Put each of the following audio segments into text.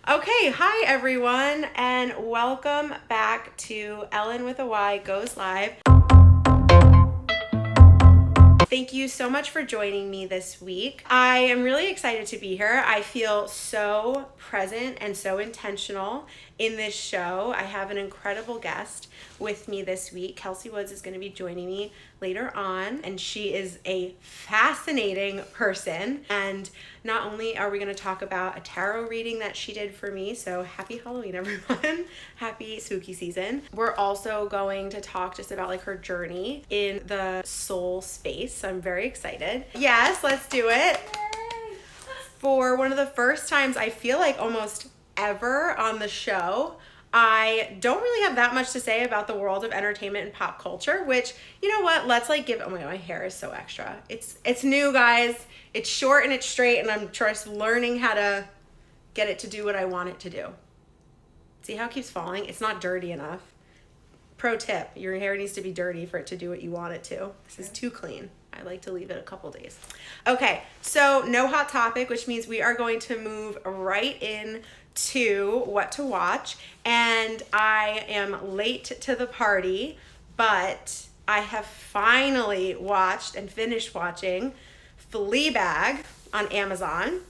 Okay, hi everyone, and welcome back to Ellyn with a Y Goes Live. Thank you so much for joining me this week. I am really excited to be here. I feel so present and so intentional in this show. I have an incredible guest with me this week. Kelsey Woods is going to be joining me later on, and she is a fascinating person. And not only are we going to talk about a tarot reading that she did for me, so happy Halloween, everyone. Happy spooky season. We're also going to talk just about like her journey in the soul space. So I'm very excited. Yes, let's do it. Yay. For one of the first times I feel like almost ever on the show, I don't really have that much to say about the world of entertainment and pop culture, which, you know what, let's like give, oh my God, my hair is so extra. It's new, guys. It's short and it's straight, and I'm just learning how to get it to do what I want it to do. See how it keeps falling? It's not dirty enough. Pro tip, your hair needs to be dirty for it to do what you want it to. This is too clean. I like to leave it a couple days. Okay, so no hot topic, which means we are going to move right in to what to watch. And I am late to the party, but I have finally watched and finished watching FLEABAG on Amazon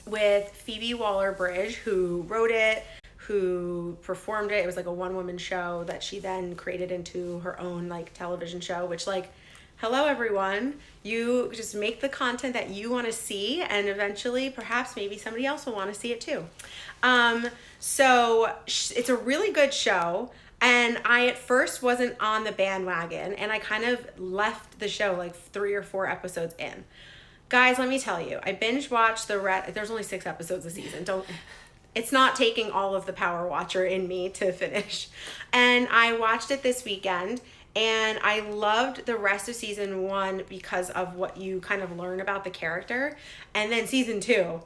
with Phoebe Waller-Bridge, who wrote it, who performed it. It was like a one-woman show that she then created into her own like television show, which like, hello everyone, you just make the content that you want to see, and eventually perhaps maybe somebody else will want to see it too. So it's a really good show, and I at first wasn't on the bandwagon, and I kind of left the show like 3 or 4 episodes in. Guys, let me tell you, I binge watched there's only 6 episodes a season. It's not taking all of the power watcher in me to finish. And I watched it this weekend, and I loved the rest of season 1 because of what you kind of learn about the character. And then season 2,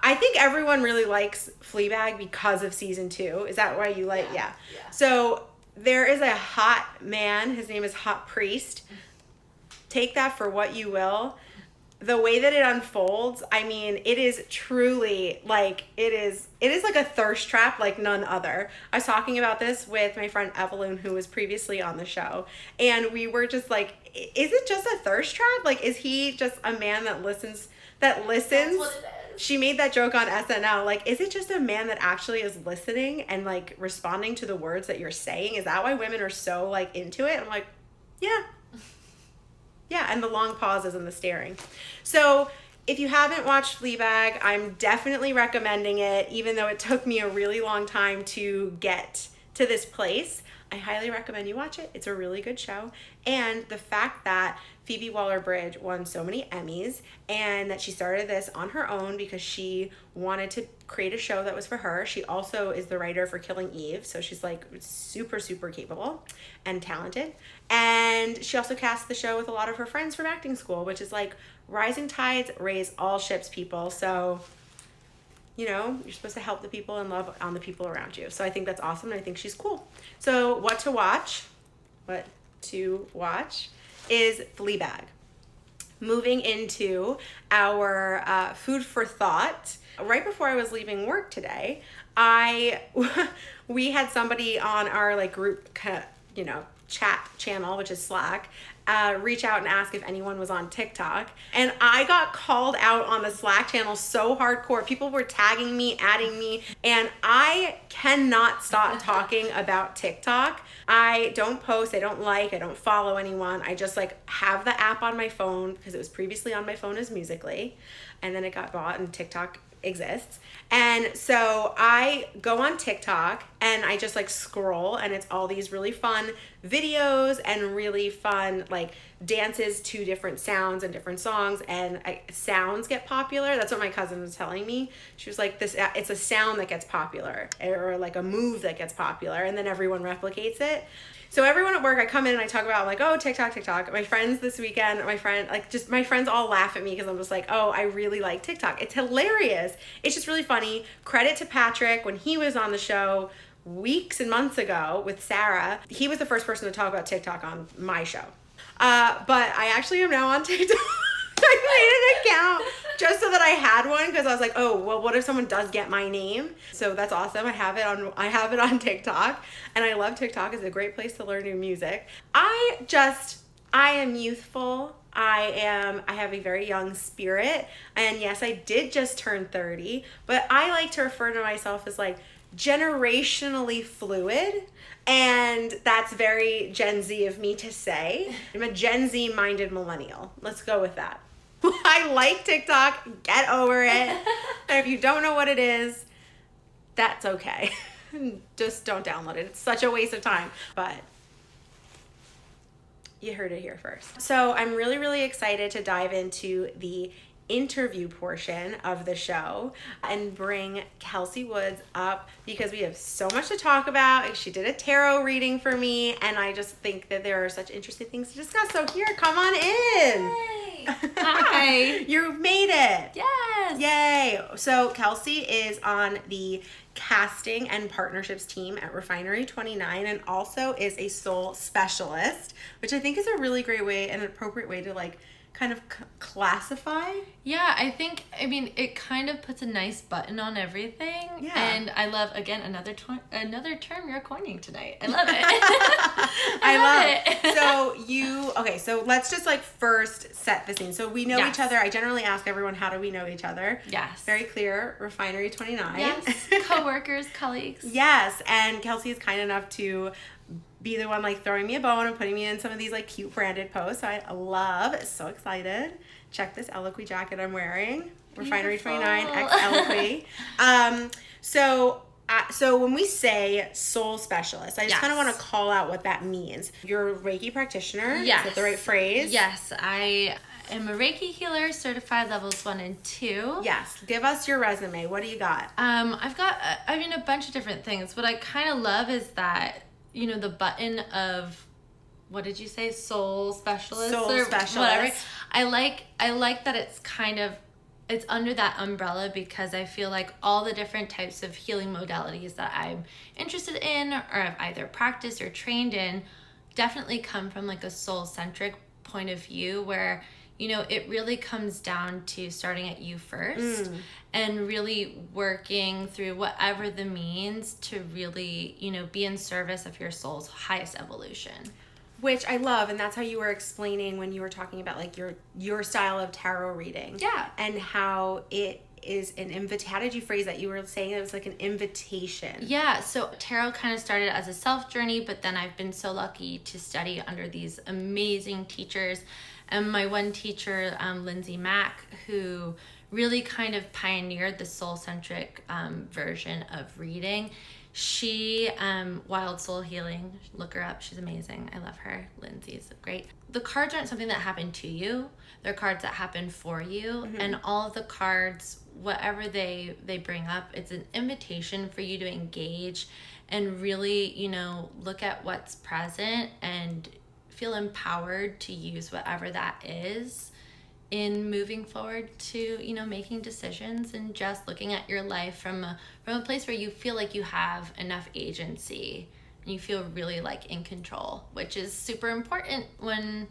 I think everyone really likes FLEABAG because of season 2. Is that why you like? Yeah. So there is a hot man. His name is Hot Priest. Take that for what you will. The way that it unfolds, I mean, it is truly like, it is like a thirst trap like none other. I was talking about this with my friend Ellyn, who was previously on the show, and we were just like, is it just a thirst trap? Like, is he just a man that listens? That's what it is. She made that joke on SNL. Like, is it just a man that actually is listening and like responding to the words that you're saying? Is that why women are so like into it? I'm like, yeah. Yeah, and the long pauses and the staring. So if you haven't watched FLEABAG, I'm definitely recommending it, even though it took me a really long time to get to this place. I highly recommend you watch it. It's a really good show. And the fact that Phoebe Waller-Bridge won so many Emmys, and that she started this on her own because she wanted to create a show that was for her. She also is the writer for Killing Eve, so she's like super, super capable and talented. And she also cast the show with a lot of her friends from acting school, which is like rising tides raise all ships, people. So, you know, you're supposed to help the people and love on the people around you. So I think that's awesome, and I think she's cool. So what to watch is FLEABAG. Moving into our food for thought. Right before I was leaving work today, we had somebody on our like group, you know, chat channel, which is Slack, reach out and ask if anyone was on TikTok. And I got called out on the Slack channel so hardcore. People were tagging me, adding me, and I cannot stop talking about TikTok. I don't post, I don't follow anyone. I just like have the app on my phone because it was previously on my phone as Musical.ly, and then it got bought and TikTok exists. And so I go on TikTok and I just like scroll, and it's all these really fun videos and really fun like dances to different sounds and different songs, and sounds get popular. That's what my cousin was telling me. She was like, it's a sound that gets popular, or like a move that gets popular, and then everyone replicates it. So everyone at work, I come in and I talk about, I'm like, oh, TikTok. My friends this weekend, my friends all laugh at me because I'm just like, oh, I really like TikTok. It's hilarious. It's just really funny. Credit to Patrick. When he was on the show weeks and months ago with Sarah, he was the first person to talk about TikTok on my show. But I actually am now on TikTok. I made an account just so that I had one because I was like, oh, well, what if someone does get my name? So that's awesome. I have it on TikTok, and I love TikTok. It's a great place to learn new music. I am youthful. I have a very young spirit, and yes, I did just turn 30, but I like to refer to myself as like generationally fluid. And that's very Gen Z of me to say. I'm a Gen Z minded millennial. Let's go with that. I like TikTok. Get over it. And if you don't know what it is, that's okay. Just don't download it. It's such a waste of time. But you heard it here first. So I'm really, really excited to dive into the interview portion of the show and bring Kelsey Woods up because we have so much to talk about. She did a tarot reading for me, and I just think that there are such interesting things to discuss. So here, come on in. Yay. Hi. You made it. Yes. Yay. So Kelsey is on the casting and partnerships team at Refinery 29 and also is a soul specialist, which I think is a really great way and an appropriate way to like kind of classify. Yeah, I mean, it kind of puts a nice button on everything. Yeah. And I love, again, another term you're coining tonight. I love it. I love it. So let's just like first set the scene. So we know each other. I generally ask everyone, how do we know each other? Yes. Very clear, Refinery 29. Yes, co-workers, colleagues. Yes, and Kelsey is kind enough to be the one like throwing me a bone and putting me in some of these like cute branded posts. So I love, so excited. Check this Ellyn jacket I'm wearing. Refinery 29 X Ellyn. So when we say soul specialist, I just kind of want to call out what that means. You're a Reiki practitioner. Yes. Is that the right phrase? Yes, I am a Reiki healer, certified levels 1 and 2. Yes. Give us your resume. What do you got? I've got, a bunch of different things. What I kind of love is that, the button of, what did you say? Soul specialist? Soul specialist. Whatever. I like that it's under that umbrella because I feel like all the different types of healing modalities that I'm interested in or have either practiced or trained in definitely come from like a soul-centric point of view where, it really comes down to starting at you first and really working through whatever the means to really, be in service of your soul's highest evolution. Which I love, and that's how you were explaining when you were talking about like your style of tarot reading. Yeah. And how it is an invitation. How did you phrase that? You were saying it was like an invitation. Yeah, so tarot kind of started as a self journey, but then I've been so lucky to study under these amazing teachers. And my one teacher, Lindsay Mack, who really kind of pioneered the soul-centric version of reading. She, Wild Soul Healing, look her up. She's amazing. I love her. Lindsay's great. The cards aren't something that happen to you. They're cards that happen for you. Mm-hmm. And all of the cards, whatever they bring up, it's an invitation for you to engage and really, look at what's present and feel empowered to use whatever that is in moving forward to, making decisions and just looking at your life from a place where you feel like you have enough agency and you feel really like in control, which is super important when,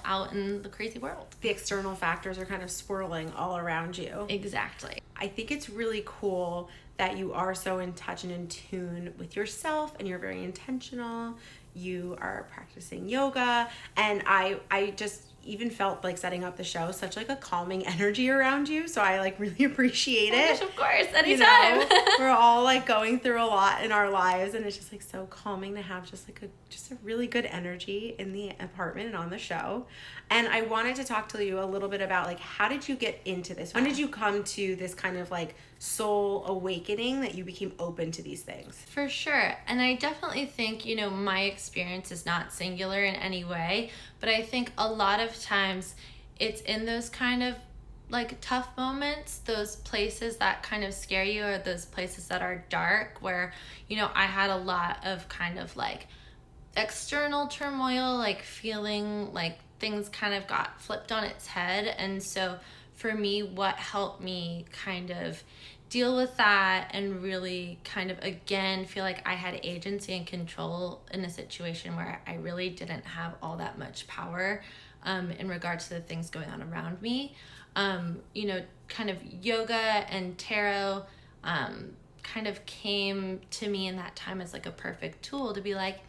out in the crazy world. The external factors are kind of swirling all around you. Exactly. I think it's really cool that you are so in touch and in tune with yourself and you're very intentional. You are practicing yoga, and I just even felt like setting up the show such like a calming energy around you, so I like really appreciate it. Gosh, of course, anytime. We're all like going through a lot in our lives, and it's just like so calming to have just a really good energy in the apartment and on the show. And I wanted to talk to you a little bit about like, how did you get into this? When did you come to this kind of like soul awakening that you became open to these things? For sure. And I definitely think, my experience is not singular in any way, but I think a lot of times it's in those kind of like tough moments, those places that kind of scare you or those places that are dark where, I had a lot of kind of like external turmoil, like feeling like things kind of got flipped on its head. And so for me, what helped me kind of deal with that and really kind of again feel like I had agency and control in a situation where I really didn't have all that much power in regards to the things going on around me. You know, kind of yoga and tarot kind of came to me in that time as like a perfect tool to be like,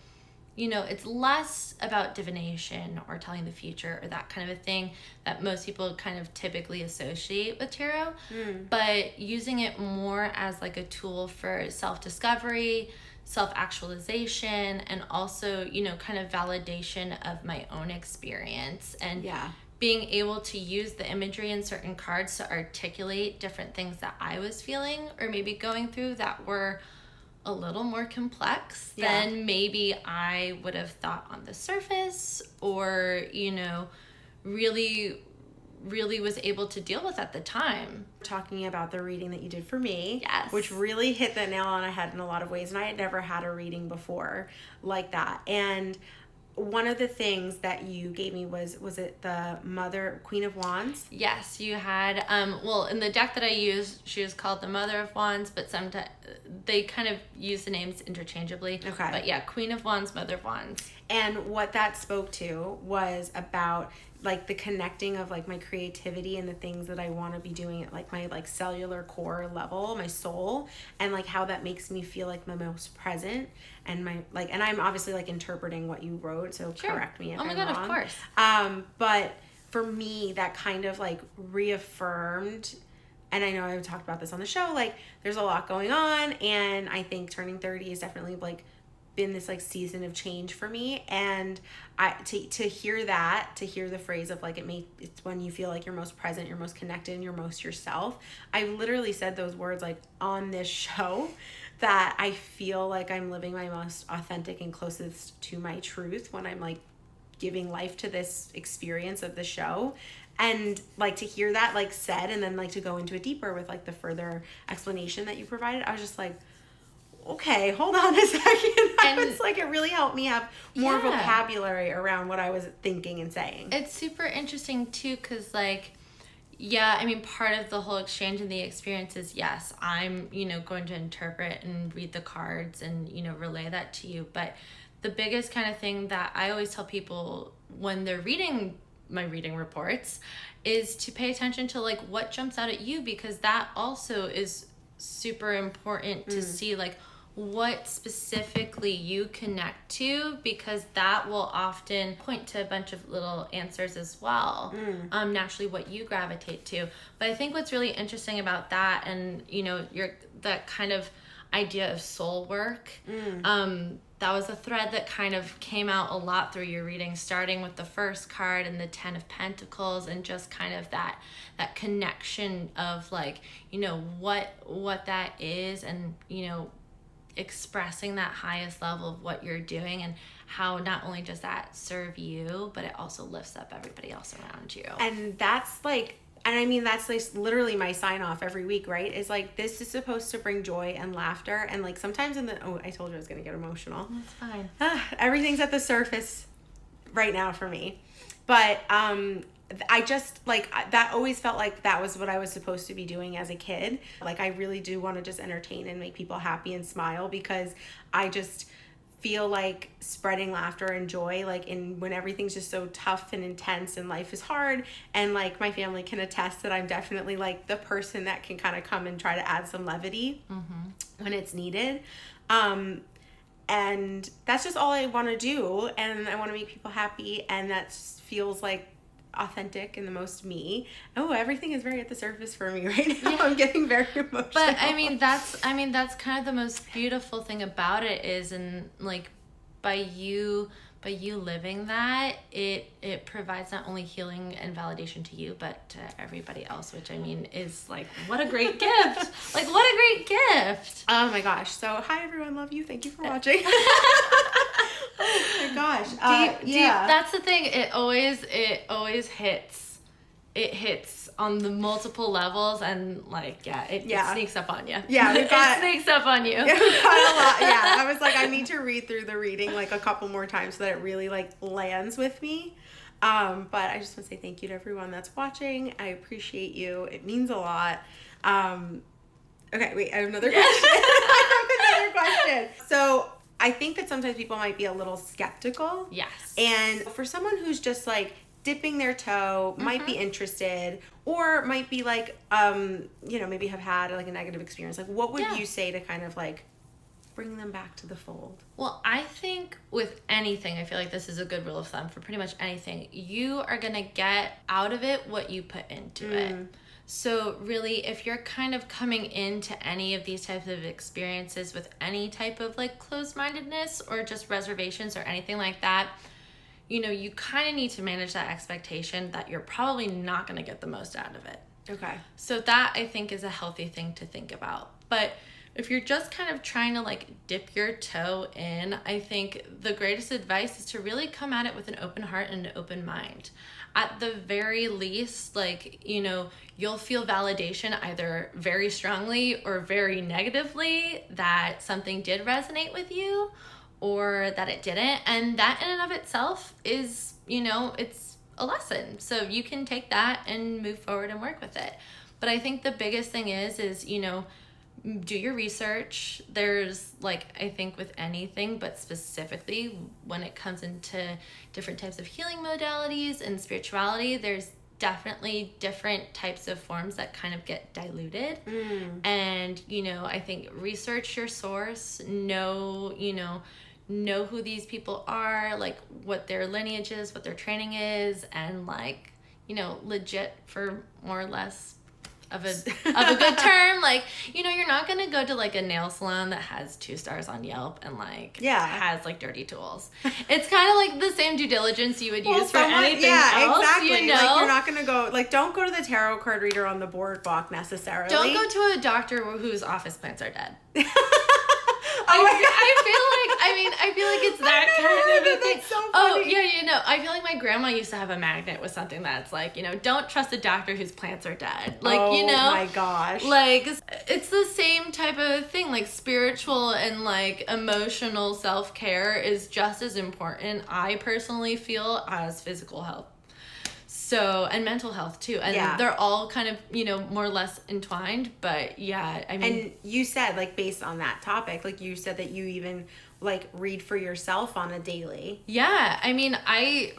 you know, it's less about divination or telling the future or that kind of a thing that most people kind of typically associate with tarot, but using it more as like a tool for self-discovery, self-actualization, and also, you know, kind of validation of my own experience, and being able to use the imagery in certain cards to articulate different things that I was feeling or maybe going through that were a little more complex than maybe I would have thought on the surface, or, you know, really was able to deal with at the time. Talking about the reading that you did for me, Yes. which really hit the nail on the head in a lot of ways, and I had never had a reading before like that. And one of the things that you gave me was it the Queen of Wands? Yes, you had, well, in the deck that I used, she was called the Mother of Wands, but sometimes they kind of use the names interchangeably. Okay. But yeah, Queen of Wands, Mother of Wands. And what that spoke to was about like the connecting of like my creativity and the things that I want to be doing at like my like cellular core level, my soul, and like how that makes me feel like the most present, and my like, and I'm obviously like interpreting what you wrote, so correct me if I'm wrong. Oh my God, of course. But for me, that kind of like reaffirmed, and I know I've talked about this on the show, like there's a lot going on, and I think turning 30 is definitely like been this like season of change for me, and to hear the phrase of like it's when you feel like you're most present, you're most connected, and you're most yourself. I literally said those words like on this show, that I feel like I'm living my most authentic and closest to my truth when I'm like giving life to this experience of the show. And like to hear that like said, and then like to go into it deeper with like the further explanation that you provided, I was just like, okay, hold on a second. It's like it really helped me have more vocabulary around what I was thinking and saying. It's super interesting too, because like, yeah, I mean, part of the whole exchange and the experience is, yes, I'm, you know, going to interpret and read the cards and, you know, relay that to you. But the biggest kind of thing that I always tell people when they're reading my reading reports is to pay attention to like what jumps out at you, because that also is super important to see like what specifically you connect to, because that will often point to a bunch of little answers as well. Naturally what you gravitate to. But I think what's really interesting about that, and you know, that kind of idea of soul work, that was a thread that kind of came out a lot through your reading, starting with the first card and the 10 of Pentacles, and just kind of that connection of like, you know, what that is, and you know, expressing that highest level of what you're doing, and how not only does that serve you, but it also lifts up everybody else around you. And that's like, and I mean, that's like literally my sign off every week, right? Is like, this is supposed to bring joy and laughter. And like sometimes I told you I was going to get emotional. That's fine. Everything's at the surface right now for me. But I just like, that always felt like that was what I was supposed to be doing as a kid. Like I really do want to just entertain and make people happy and smile, because I just feel like spreading laughter and joy, like when everything's just so tough and intense and life is hard, and like my family can attest that I'm definitely like the person that can kind of come and try to add some levity when it's needed. And that's just all I want to do, and I want to make people happy, and that just feels like authentic and the most me. Oh, everything is very at the surface for me right now. Yeah. I'm getting very emotional. But I mean that's kind of the most beautiful thing about it is, and like by you living that, it provides not only healing and validation to you, but to everybody else, which I mean is like, what a great gift. Like, what a great gift. Oh my gosh. So hi everyone, love you, thank you for watching. Oh my gosh. Deep, that's the thing, it always hits. It hits on the multiple levels, and like, it sneaks up on you. Yeah, it sneaks up on you. We've got a lot. Yeah, I was like, I need to read through the reading like a couple more times so that it really like lands with me. But I just want to say thank you to everyone that's watching. I appreciate you. It means a lot. Okay, wait, I have another question. So I think that sometimes people might be a little skeptical. Yes. And for someone who's just like dipping their toe, might be interested, or might be like, maybe have had like a negative experience. Like, what would you say to kind of like bring them back to the fold? Well, I think with anything, I feel like this is a good rule of thumb for pretty much anything. You are going to get out of it what you put into it. So really, if you're kind of coming into any of these types of experiences with any type of like closed-mindedness or just reservations or anything like that, you kind of need to manage that expectation that you're probably not going to get the most out of it. Okay. So that, I think, is a healthy thing to think about. But if you're just kind of trying to like dip your toe in, I think the greatest advice is to really come at it with an open heart and an open mind. At the very least, like, you'll feel validation either very strongly or very negatively that something did resonate with you or that it didn't. And that in and of itself is, it's a lesson. So you can take that and move forward and work with it. But I think the biggest thing is, do your research. There's like, I think with anything, but specifically when it comes into different types of healing modalities and spirituality, there's definitely different types of forms that kind of get diluted. And, I think research your source, know who these people are, like what their lineage is, what their training is, and like, legit for more or less of a good term. Like, you're not going to go to like a nail salon that has 2 stars on Yelp and like has like dirty tools. It's kind of like the same due diligence you would use for anything else. Exactly. Like, you're not going to go, like, don't go to the tarot card reader on the boardwalk necessarily. Don't go to a doctor whose office plants are dead. I feel like it's that kind of a thing. That's so funny. I feel like my grandma used to have a magnet with something that's like, don't trust a doctor whose plants are dead. Like, oh my gosh. Like, it's the same type of thing. Like, spiritual and like emotional self-care is just as important, I personally feel, as physical health. So, and mental health too. And they're all kind of, more or less entwined. But yeah, I mean. And you said, like, based on that topic, like, you said that you even, like, read for yourself on a daily. Yeah. I mean,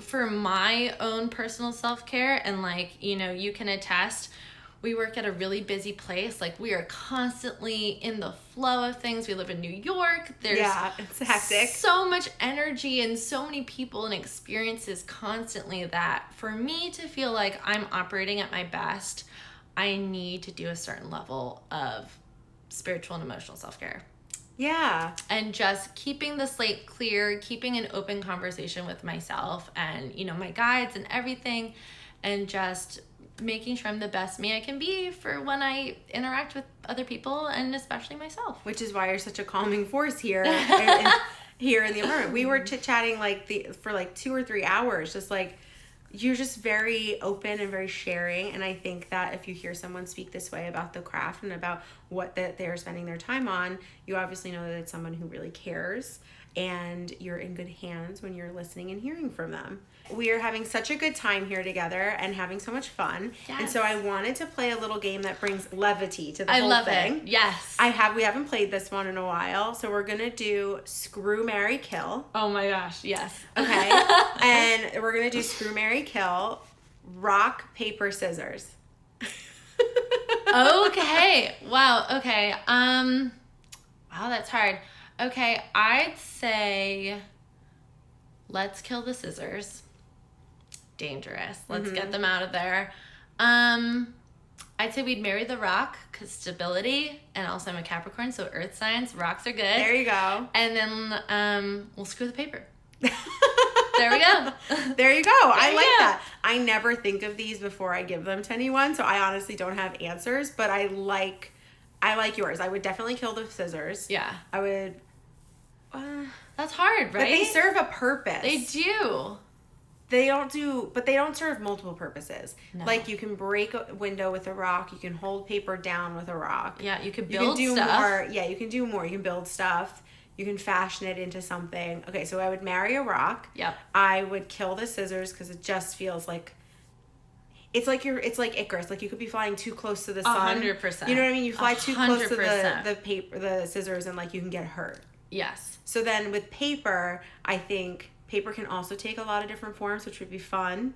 for my own personal self-care, and like, you can attest, we work at a really busy place. Like, we are constantly in the flow of things. We live in New York. There's it's hectic. So much energy and so many people and experiences constantly that for me to feel like I'm operating at my best, I need to do a certain level of spiritual and emotional self-care. Yeah. And just keeping the slate clear, keeping an open conversation with myself and, my guides and everything, and just making sure I'm the best me I can be for when I interact with other people, and especially myself. Which is why you're such a calming force here here in the apartment. We were chit-chatting for like 2 or 3 hours, just like, you're just very open and very sharing. And I think that if you hear someone speak this way about the craft and about what they're spending their time on, you obviously know that it's someone who really cares, and you're in good hands when you're listening and hearing from them. We are having such a good time here together and having so much fun. Yes. And so I wanted to play a little game that brings levity to the whole thing. I love it. Yes. We haven't played this one in a while, so we're going to do Screw, Marry, Kill. Oh my gosh, yes. Okay. And we're going to do Screw, Marry, Kill, rock, paper, scissors. Okay. Wow. Okay. Wow, that's hard. Okay, I'd say let's kill the scissors. Dangerous. Let's get them out of there. I'd say we'd marry the rock because stability, and also I'm a Capricorn, so earth signs, rocks are good. There you go. And then we'll screw the paper. There we go. There you go. I like that. I never think of these before I give them to anyone, so I honestly don't have answers, but I like yours. I would definitely kill the scissors. Yeah. I would. That's hard, right? But they serve a purpose. They do. But they don't serve multiple purposes. No. Like, you can break a window with a rock. You can hold paper down with a rock. Yeah, you could build stuff. More. Yeah, you can do more. You can build stuff. You can fashion it into something. Okay, so I would marry a rock. Yep. I would kill the scissors because it just feels like it's like Icarus. Like, you could be flying too close to the sun. 100%. You know what I mean? You fly too close to 100%. the scissors, and like, you can get hurt. Yes. So then with paper, I think Paper can also take a lot of different forms, which would be fun.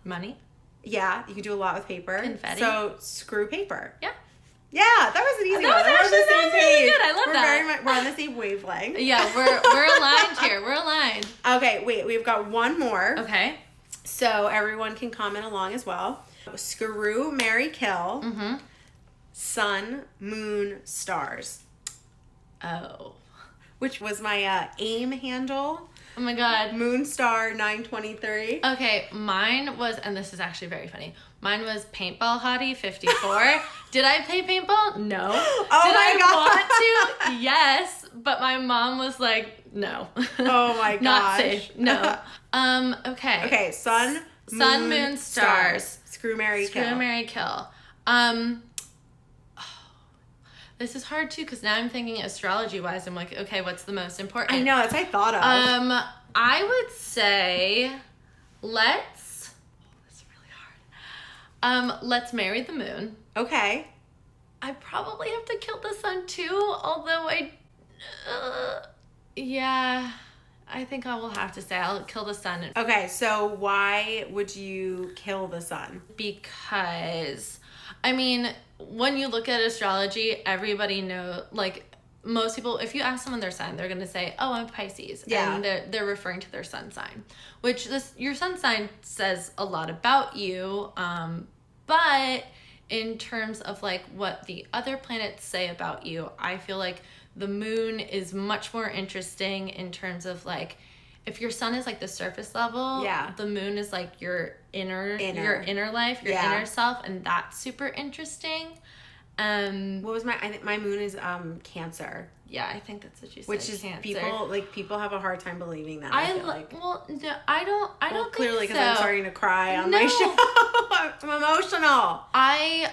Money. Yeah, you can do a lot with paper. Confetti. So screw paper. Yeah. Yeah, that was an easy one. That was really good. I love that. We're on the same wavelength. Yeah, we're aligned here. We're aligned. Okay, wait, we've got one more. Okay. So everyone can comment along as well. Screw, marry, kill. Sun, moon, stars. Oh. Which was my AIM handle. Oh my God. Moonstar 923. Okay, mine was, and this is actually very funny. Mine was Paintball Hottie 54. Did I play paintball? No. Oh Did my I want to? Yes, but my mom was like, no. Oh my gosh. Not safe. No. Okay. Okay, sun, moon, stars. Screw, marry, kill. Screw, marry, kill. This is hard too, because now I'm thinking astrology wise. I'm like, okay, what's the most important? I know, that's what I thought of. I would say let's marry the moon. Okay. I probably have to kill the sun too, although yeah, I think I will have to say I'll kill the sun. Okay, so why would you kill the sun? Because, I mean, when you look at astrology, everybody knows, like, most people, if you ask someone their sign, they're going to say, oh, I'm Pisces. Yeah. And they're referring to their sun sign, which your sun sign says a lot about you. But in terms of like what the other planets say about you, I feel like the moon is much more interesting in terms of like, if your sun is like the surface level, the moon is like your inner life, your inner self, and that's super interesting. What was I think my moon is Cancer. Yeah, I think that's what you said. Which is Cancer. people have a hard time believing that. I don't clearly think because I'm starting to cry on my show. I'm emotional. I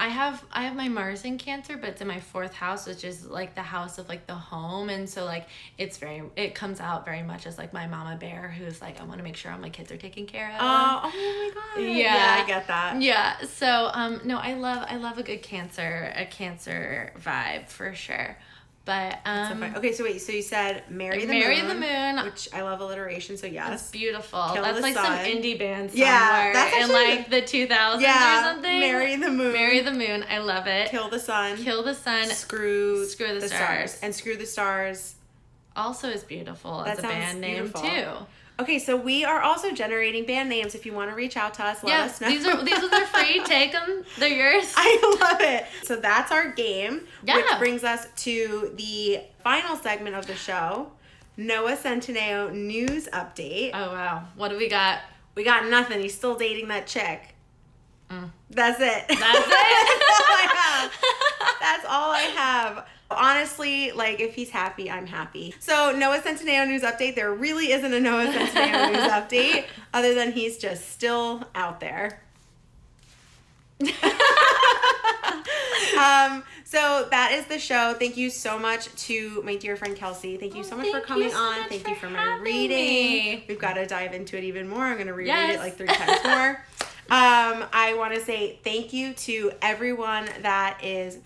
have my Mars in Cancer, but it's in my 4th house, which is like the house of like the home, and so like it comes out very much as like my mama bear, who's like, I want to make sure all my kids are taken care of. Oh my God. Yeah, I get that. Yeah. So no, I love a good Cancer vibe for sure. But okay, so wait, so you said marry the moon, which I love alliteration, so yes, that's beautiful. Kill that's like sun. Some indie band somewhere that's in like the 2000s or something. Marry the moon. I love it. Kill the sun. Screw the stars. And Screw the Stars also is beautiful that as a band name too. Okay, so we are also generating band names. If you want to reach out to us, let us know. These are free. Take them. They're yours. I love it. So that's our game, which brings us to the final segment of the show, Noah Centineo news update. Oh, wow. What do we got? We got nothing. He's still dating that chick. That's it. That's it? That's all I have. That's all I have. Honestly, like, if he's happy, I'm happy. So, Noah Centineo news update. There really isn't a Noah Centineo news update, other than he's just still out there. So that is the show. Thank you so much to my dear friend Kelsey. Thank you so much for coming on. Thank you for my reading. We've got to dive into it even more. I'm going to reread it like 3 times more. I want to say thank you to everyone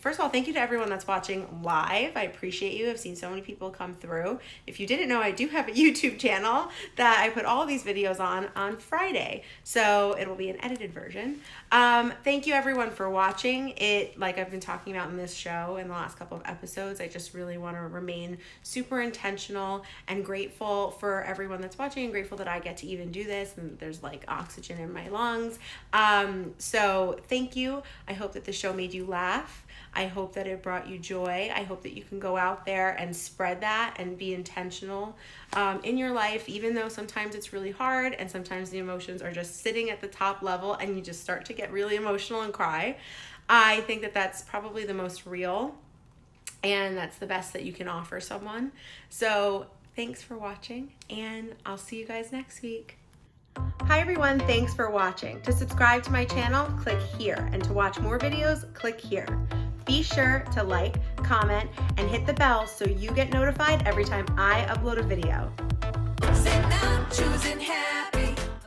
first of all, thank you to everyone that's watching live. I appreciate you. I've seen so many people come through. If you didn't know, I do have a YouTube channel that I put all of these videos on Friday. So it'll be an edited version. Thank you everyone for watching it. Like I've been talking about in this show in the last couple of episodes, I just really want to remain super intentional and grateful for everyone that's watching, and grateful that I get to even do this and there's like oxygen in my lungs. So thank you. I hope that the show made you laugh. I hope that it brought you joy. I hope that you can go out there and spread that and be intentional in your life, even though sometimes it's really hard and sometimes the emotions are just sitting at the top level and you just start to get really emotional and cry. I think that that's probably the most real, and that's the best that you can offer someone. So thanks for watching, and I'll see you guys next week. Hi everyone, thanks for watching. To subscribe to my channel, click here, and to watch more videos, click here. Be sure to like, comment, and hit the bell so you get notified every time I upload a video.